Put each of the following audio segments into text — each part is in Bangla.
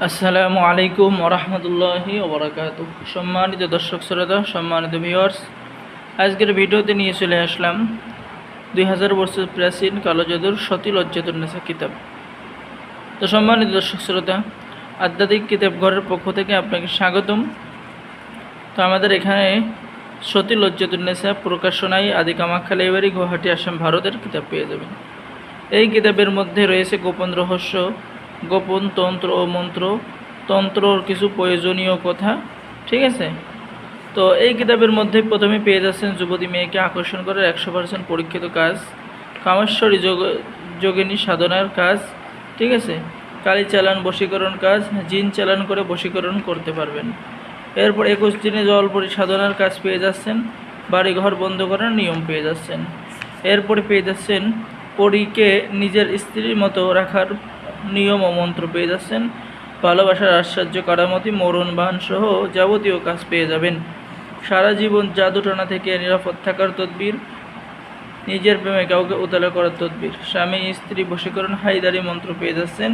আসসালামু আলাইকুম ওরহমতুল্লাহি ওবরাকাতুহ। সম্মানিত দর্শক শ্রোতা, সম্মানিত ভিউয়ার্স, আজকের ভিডিওতে নিয়ে চলে আসলাম 2000 বছর প্রাচীন কালো জাদুর সতী লজ্জাতুন্নেসা কিতাব। তো সম্মানিত দর্শক শ্রোতা, আধ্যাত্মিক কিতাব ঘরের পক্ষ থেকে আপনাকে স্বাগতম। তো আমাদের এখানে সতী লজ্জাতুন্নেসা প্রকাশনায় আদি কামাখ্যা লাইব্রেরি, গুয়াহাটি, আসাম, ভারতের কিতাব পেয়ে যাবেন। এই কিতাবের মধ্যে রয়েছে গোপন রহস্য, গোপন তন্ত্র ও মন্ত্র, তন্ত্রর কিছু প্রয়োজনীয় কথা, ঠিক আছে। তো এই কিতাবের মধ্যে প্রথমে পেয়ে যাচ্ছেন যুবতী মেয়েকে আকর্ষণ করার 100% পরীক্ষিত কাজ, কামেশ্বরী যোগিনী সাধনার কাজ, ঠিক আছে। কালী চালান বশীকরণ কাজ, জিন চালান করে বশীকরণ করতে পারবেন। এরপর 21 দিনে জলপরি সাধনার কাজ পেয়ে যাচ্ছেন, বাড়িঘর বন্ধ করার নিয়ম পেয়ে যাচ্ছেন। এরপরে পেয়ে যাচ্ছেন পরীকে নিজের স্ত্রীর মতো রাখার নিয়ম ও মন্ত্র পেয়ে যাচ্ছেন। ভালোবাসার আশ্চর্য কারামতি, মরণ বাহন সহ যাবতীয় কাজ পেয়ে যাবেন। সারা জীবন জাদুটনা থেকে নিরাপদ থাকার তদবির, নিজের প্রেমে কাউকে উতলা করার তদবির, স্বামী স্ত্রী বশীকরণ, হাইদারি মন্ত্র পেয়ে যাচ্ছেন,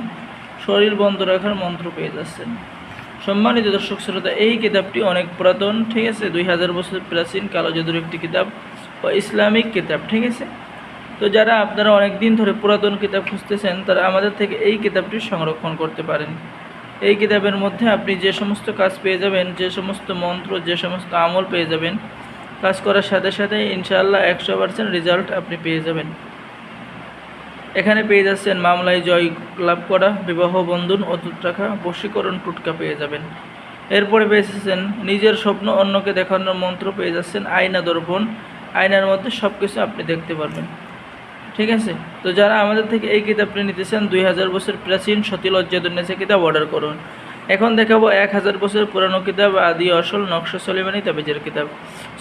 শরীর বন্ধ রাখার মন্ত্র পেয়ে যাচ্ছেন। সম্মানিত দর্শক শ্রোতা, এই কিতাবটি অনেক পুরাতন, ঠিক আছে। 2000 বছর প্রাচীন কালো জাদুর একটি কিতাব ও ইসলামিক কিতাব, ঠিক আছে। তো যারা আপনারা অনেক দিন ধরে পুরাতন কিতাব খুঁজতেছেন, তারা আমাদের থেকে এই কিতাবটি সংরক্ষণ করতে পারেন। এই কিতাবের মধ্যে আপনি যে সমস্ত কাজ পেয়ে যাবেন, যে সমস্ত মন্ত্র, যে সমস্ত আমল পেয়ে যাবেন, কাজ করার সাথে সাথে ইনশাআল্লাহ 100% রেজাল্ট আপনি পেয়ে যাবেন। এখানে পেয়ে যাচ্ছেন মামলায় জয় লাভ করা, বিবাহ বন্ধন অটুট রাখা, বশীকরণ টুটকা পেয়ে যাবেন। এরপরে পেয়ে যাচ্ছেন নিজের স্বপ্ন অন্যকে দেখানোর মন্ত্র পেয়ে যাচ্ছেন, আয়না দর্পণ, আয়নার মধ্যে সব কিছু আপনি দেখতে পারবেন, ঠিক আছে। তো যারা আমাদের থেকে এই কিতাবটি নিতেছেন, 2000 বছর প্রাচীন সতী লজ্জাতুন্নেসা কিতাব অর্ডার করুন। এখন দেখাবো 1000 বছর পুরানো কিতাব, আদি আসল নকশা সলেমানি তাবিজের কিতাব,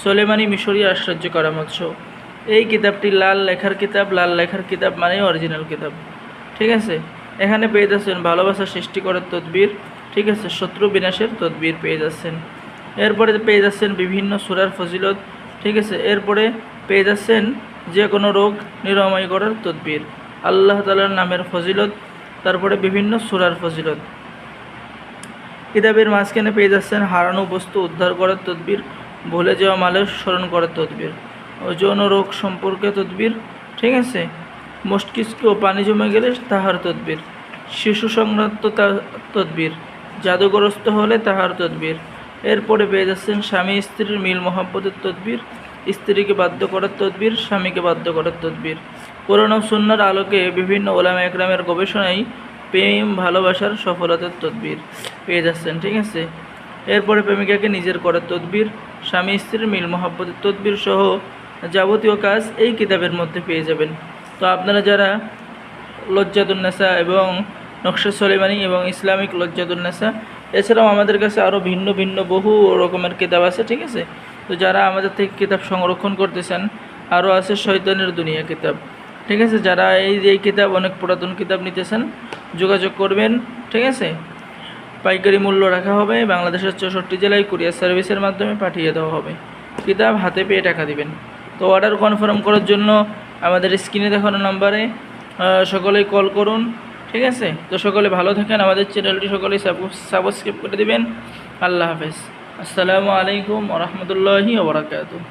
সলেমানি মিশরী আশ্চর্য কারামত শো। এই কিতাবটি লাল লেখার কিতাব, লাল লেখার কিতাব মানে অরিজিনাল কিতাব, ঠিক আছে। এখানে পেয়ে যাচ্ছেন ভালোবাসা সৃষ্টি করার তদবির, ঠিক আছে, শত্রু বিনাশের তদবির পেয়ে যাচ্ছেন। এরপরে পেয়ে যাচ্ছেন বিভিন্ন সূরার ফজিলত, ঠিক আছে। এরপরে পেয়ে যাচ্ছেন যে কোনো রোগ নিরাময় করার তদবির, আল্লাহ তাআলার নামের ফজিলত, তারপরে বিভিন্ন সূরার ফজিলত। কিতাবের মাঝখানে পেয়ে যাচ্ছেন হারানো বস্তু উদ্ধার করার তদবির, ভুলে যাওয়া মালের স্মরণ করার তদবির, যৌন রোগ সম্পর্কে তদবির, ঠিক আছে। মস্তিষ্ক ও পানি জমে গেলে তাহার তদবির, শিশু সংক্রান্ত তদবির, জাদুগ্রস্ত হলে তাহার তদবির। এরপরে পেয়ে যাচ্ছেন স্বামী স্ত্রীর মিল মহাব্বতের তদবির, স্ত্রীকে বাধ্য করার তদবির, স্বামীকে বাধ্য করার তদবির। কোরআন ও সুন্নাহর আলোকে বিভিন্ন ওলামা একরামের গবেষণায় প্রেম ভালোবাসার সফলতার তদবির পেয়ে যাচ্ছেন, ঠিক আছে। এরপরে প্রেমিকাকে নিজের করার তদবির, স্বামী স্ত্রীর মিল মহাব্বতের তদবির সহ যাবতীয় কাজ এই কিতাবের মধ্যে পেয়ে যাবেন। তো আপনারা যারা লজ্জাতুন্নেসা এবং নকশা সলেমানি এবং ইসলামিক লজ্জাতুন্নেসা, এছাড়াও আমাদের কাছে আরও ভিন্ন ভিন্ন বহু রকমের কিতাব আছে, ঠিক আছে। তো যারা আমাদের থেকে কিতাব সংরক্ষণ করতেছেন, আরও আছে শয়তানের দুনিয়া কিতাব, ঠিক আছে। যারা এই কিতাব অনেক পুরাতন কিতাব নিতেছেন, যোগাযোগ করবেন, ঠিক আছে। পাইকারি মূল্য রাখা হবে, বাংলাদেশের 64 জেলায় কুরিয়ার সার্ভিসের মাধ্যমে পাঠিয়ে দেওয়া হবে। কিতাব হাতে পেয়ে টাকা দিবেন। তো অর্ডার কনফার্ম করার জন্য আমাদের স্ক্রিনে দেখানো নাম্বারে সকলেই কল করুন, ঠিক আছে। তো সকলে ভালো থাকেন, আমাদের চ্যানেলটি সকলেই সাবস্ক্রাইব করে দিবেন। আল্লাহ হাফেজ। আসসালামু আলাইকুম ওরহমতুল্লাহি ওবরাকাতুহু।